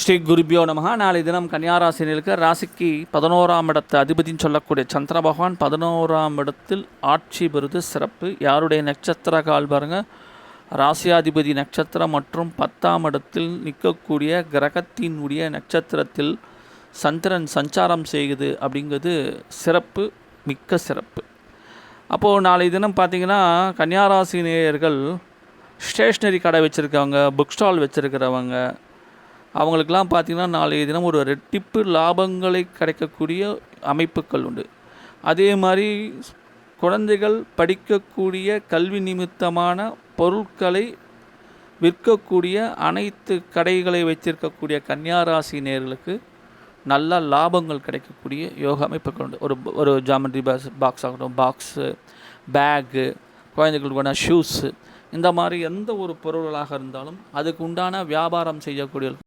ஸ்ரீ குருபியோ நமகா. நாளை தினம் கன்னியாராசினியருக்கு ராசிக்கு 11ஆம் இடத்து அதிபதினு சொல்லக்கூடிய சந்திர பகவான் 11ஆம் இடத்தில் ஆட்சி பெறுது சிறப்பு. யாருடைய நட்சத்திர கால் பாருங்கள், ராசியாதிபதி நட்சத்திரம் மற்றும் 10ஆம் இடத்தில் நிற்கக்கூடிய கிரகத்தினுடைய நட்சத்திரத்தில் சந்திரன் சஞ்சாரம் செய்யுது. அப்படிங்கிறது சிறப்பு, மிக்க சிறப்பு. அப்போது நாளை தினம் பார்த்திங்கன்னா கன்னியாராசினியர்கள் ஸ்டேஷ்னரி கடை வச்சுருக்கவங்க, புக் ஸ்டால் வச்சுருக்கிறவங்க, அவங்களுக்கெல்லாம் பார்த்திங்கன்னா நாளைய தினம் ஒரு ரெட்டிப்பு லாபங்களை கிடைக்கக்கூடிய அமைப்புகள் உண்டு. அதே மாதிரி குழந்தைகள் படிக்கக்கூடிய கல்வி நிமித்தமான பொருட்களை விற்கக்கூடிய அனைத்து கடைகளை வைத்திருக்கக்கூடிய கன்னியாராசி நேயர்களுக்கு நல்ல லாபங்கள் கிடைக்கக்கூடிய யோக அமைப்புகள் உண்டு. ஒரு ஜாமெண்ட்ரி பாக்ஸ் ஆகட்டும், பாக்ஸு, பேக்கு, குழந்தைகளுக்கான ஷூஸு, இந்த மாதிரி எந்த ஒரு பொருள்களாக இருந்தாலும் அதுக்கு உண்டான வியாபாரம் செய்யக்கூடிய